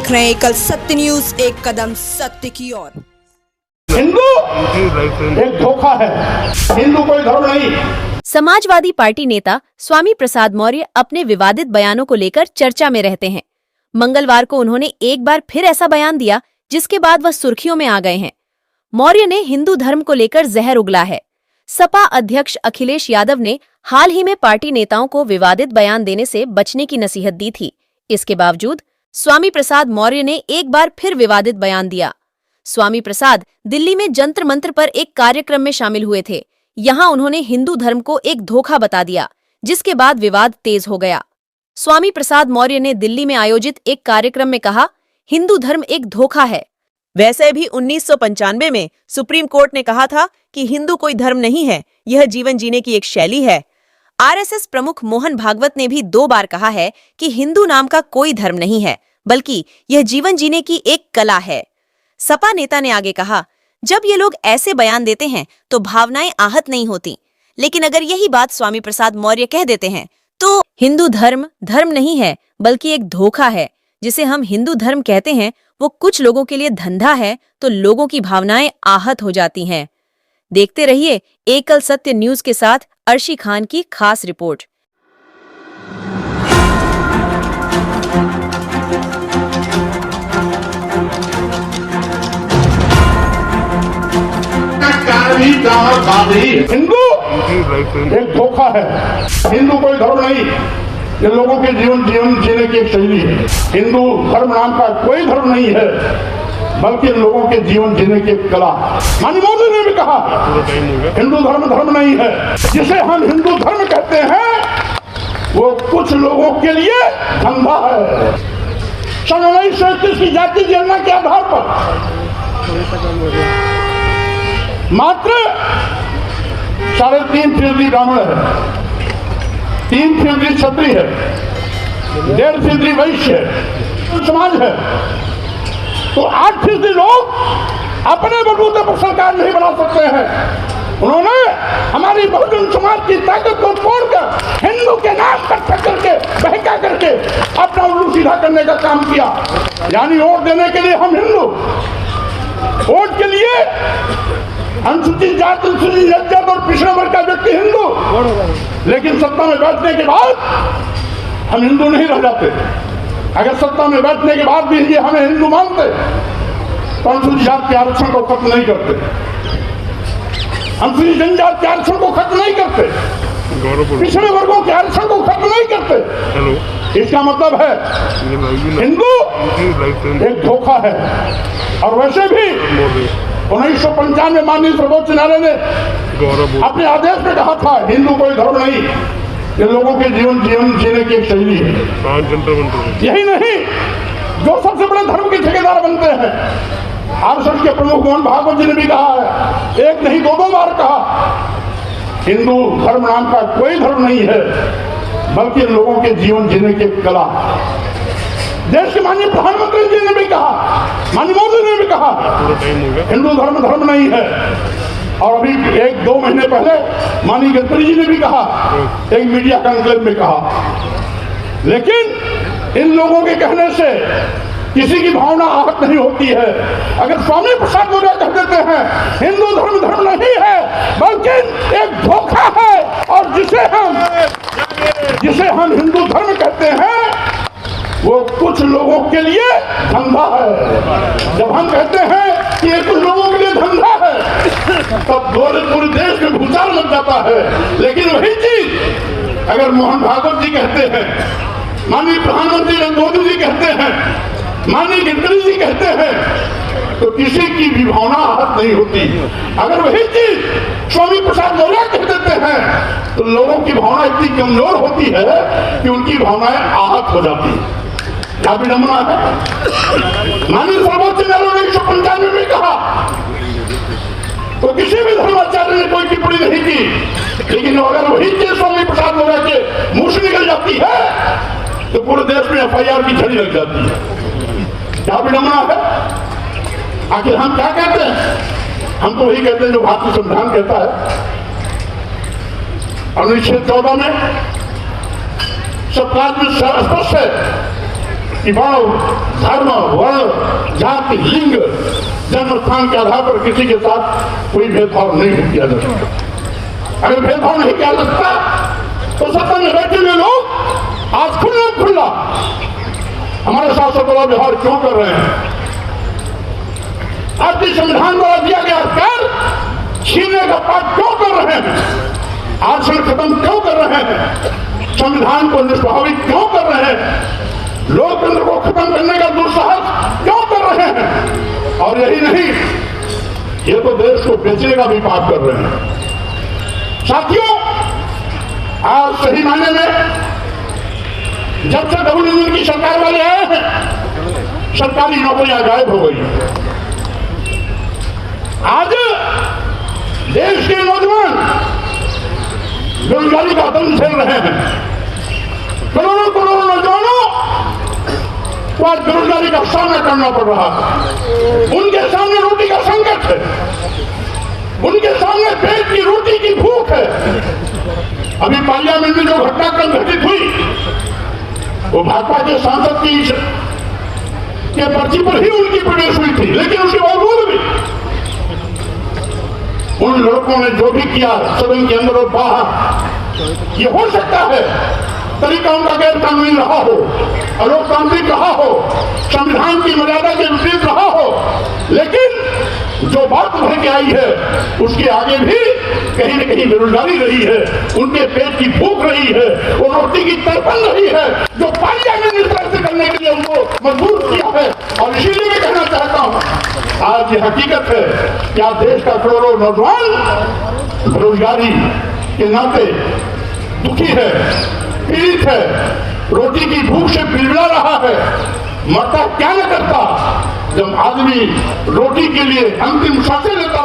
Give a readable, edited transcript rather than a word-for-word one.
देख रहे हैं एकल सत्य न्यूज, एक कदम सत्य की ओर। हिंदू एक धोखा है, हिंदू कोई धर्म नहीं। समाजवादी पार्टी नेता स्वामी प्रसाद मौर्य अपने विवादित बयानों को लेकर चर्चा में रहते हैं। मंगलवार को उन्होंने एक बार फिर ऐसा बयान दिया जिसके बाद वह सुर्खियों में आ गए हैं। मौर्य ने हिंदू धर्म को लेकर जहर उगला है। सपा अध्यक्ष अखिलेश यादव ने हाल ही में पार्टी नेताओं को विवादित बयान देने से बचने की नसीहत दी थी। इसके बावजूद स्वामी प्रसाद मौर्य ने एक बार फिर विवादित बयान दिया। स्वामी प्रसाद दिल्ली में जंतर मंतर पर एक कार्यक्रम में शामिल हुए थे। यहाँ उन्होंने हिंदू धर्म को एक धोखा बता दिया, जिसके बाद विवाद तेज हो गया। स्वामी प्रसाद मौर्य ने दिल्ली में आयोजित एक कार्यक्रम में कहा, हिंदू धर्म एक धोखा है। वैसे भी 1995 में सुप्रीम कोर्ट ने कहा था कि हिंदू कोई धर्म नहीं है, यह जीवन जीने की एक शैली है। आरएसएस प्रमुख मोहन भागवत ने भी 2 बार कहा है कि हिंदू नाम का कोई धर्म नहीं है, बल्कि यह जीवन जीने की एक कला है। सपा नेता ने आगे कहा, जब ये लोग ऐसे बयान देते हैं तो भावनाएं आहत नहीं होती, लेकिन अगर यही बात स्वामी प्रसाद मौर्य कह देते हैं तो हिंदू धर्म धर्म नहीं है, बल्कि एक धोखा है। जिसे हम हिंदू धर्म कहते हैं वो कुछ लोगों के लिए धंधा है, तो लोगों की भावनाएं आहत हो जाती हैं। देखते रहिए एकल सत्य न्यूज के साथ अर्शी खान की खास रिपोर्ट। हिंदू एक धोखा है, हिंदू कोई धर्म नहीं। ये लोगों के जीवन जीने की एक शैली है। हिंदू धर्म नाम का कोई धर्म नहीं है, बल्कि लोगों के जीवन जीने की एक कला। माननीय मोदी ने भी कहा, हिंदू धर्म धर्म नहीं है। जिसे हम हिंदू धर्म कहते हैं वो कुछ लोगों के लिए धंधा है। सन 1931 की जाति जनगणना के आधार पर मात्र 3.5% ब्राह्मण है, 3% क्षत्रिय है, 1.5% वैश्य है, समाज है। तो 8% लोग अपने बलबूते पर सरकार नहीं बना सकते हैं। उन्होंने हमारी बहुजन समाज की ताकत को तोड़कर हिंदू के नाम पर टक्कर के बहका करके अपना उल्लू सीधा करने का काम किया। यानी वोट देने के लिए हम हिंदू, वोट के लिए अनुसूचित जाति, अनुसूचित जनजाति और पिछड़े वर्ग का व्यक्ति हिंदू, लेकिन सत्ता में बैठने के बाद हम हिंदू नहीं रह जाते। अगर सत्ता में बैठने के बाद भी ये हमें हिंदू मानते तो अनुसूचित जाति के आरक्षण को खत्म नहीं करते, अनुसूचित जनजाति के आरक्षण को खत्म नहीं करते, पिछड़े वर्गों के आरक्षण को खत्म नहीं करते। इसका मतलब है हिंदू एक धोखा है। और वैसे भी 1995 में माननीय सर्वोच्च न्यायालय ने अपने आदेश में कहा था, हिंदू कोई धर्म नहीं, ये लोगों के जीवन जीने की एक शैली है। यही नहीं, जो सबसे बड़े धर्म के ठेकेदार बनते हैं, आरएसएस के प्रमुख मोहन भागवत जी ने भी कहा है, एक नहीं 2 बार कहा, हिंदू धर्म नाम का कोई धर्म नहीं है, बल्कि लोगों के जीवन जीने की एक कला। देश के माननीय प्रधानमंत्री जी ने भी कहा, माननीय मोदी ने भी कहा, हिंदू धर्म धर्म नहीं है। और अभी 1-2 महीने पहले माननीय गडकरी जी ने भी कहा, एक मीडिया कॉन्क्लेव में कहा। लेकिन इन लोगों के कहने से किसी की भावना आहत नहीं होती है। अगर स्वामी प्रसाद मौर्य कह देते हैं हिंदू धर्म धर्म नहीं है, बल्कि एक धोखा है, और जिसे हम हिंदू धर्म कहते हैं वो कुछ लोगों के लिए धंधा है। जब हम कहते हैं कि ये कुछ लोगों के लिए धंधा है, तब पूरे देश में भूचाल लग जाता है। लेकिन वही चीज अगर मोहन भागवत जी कहते हैं, माननीय प्रधानमंत्री नरेंद्र मोदी जी कहते हैं, माननीय गडकरी जी कहते हैं, तो किसी की भी भावना आहत नहीं होती। अगर वही चीज स्वामी प्रसाद मौर्य कह देते हैं तो लोगों की भावना इतनी कमजोर होती है कि उनकी भावनाएं आहत हो जाती है। क्या विडंबना है। माननीय सर्वोच्च न्यायालय ने 1995 में कहा, तो किसी भी धर्माचार्य ने कोई टिप्पणी नहीं की, लेकिन अगर वही चीज स्वामी प्रसाद मौर्य के मुंह से निकल जाती है तो पूरे देश में एफआईआर की झड़ी लग जाती है। क्या विडंबना है। आखिर हम क्या कहते हैं? हम तो वही कहते हैं जो भारतीय संविधान कहता है। अनुच्छेद 14 में सब राज्य में स्पष्ट है कि वर्ण, धर्म, वर्ण, जाति, लिंग, जन्म स्थान के आधार पर किसी के साथ कोई भेदभाव नहीं किया जा सकता। अगर भेदभाव नहीं किया जा सकता तो सत्ता में बैठे हुए लोग आज खुला हमारे साथ सत्ता व्यवहार क्यों कर रहे हैं? आज संविधान द्वारा दिया गया अधिकार छीनने का पाठ क्यों कर रहे हैं? आरक्षण खत्म क्यों कर रहे हैं? संविधान को निष्प्रभावित क्यों कर रहे हैं? लोकतंत्र को खत्म करने का दुस्साहस क्यों कर रहे हैं? और यही नहीं, ये तो देश को बेचने का भी पाप कर रहे हैं। साथियों, आज सही मायने में जब से डबल इंजन की सरकार वाले आए हैं, सरकारी नौकरियां गायब हो गई। आज देश के नौजवान बेरोजगारी का दंड झेल रहे हैं। करोड़ों नौजवानों को आज बेरोजगारी का सामना करना पड़ रहा है। उनके सामने रोटी का संकट है, उनके सामने पेट की रोटी की भूख है। अभी पार्लियामेंट में जो घटना कल घटित हुई वो भाजपा के सांसद की के पर्ची पर ही उनकी प्रवेश हुई थी, लेकिन उसके बावजूद भी उन लड़कों ने जो भी किया सदन के अंदर और बाहर, ये हो सकता है तरीका उनका गैर कानूनी रहा हो, अलोकतांत्रिक रहा हो, संविधान की मर्यादा के विपरीत रहा हो, लेकिन जो बात उभर के आई है उसके आगे भी कहीं न कहीं बेरोजगारी रही है, उनके पेट की भूख रही है, वो रोटी की तड़पन रही है, जो पार्लियामेंट ने इस तरह से करने के लिए उनको मजबूर किया है। और इसीलिए मैं कहना चाहता हूं, आज ये हकीकत है कि आज देश का करोड़ों नौजवान बेरोजगारी के नाते दुखी है, पीड़ित है, रोटी की भूख से बिलबिला रहा है। मरता क्या न करता जब आदमी रोटी के लिए अंतिम सांसें लेता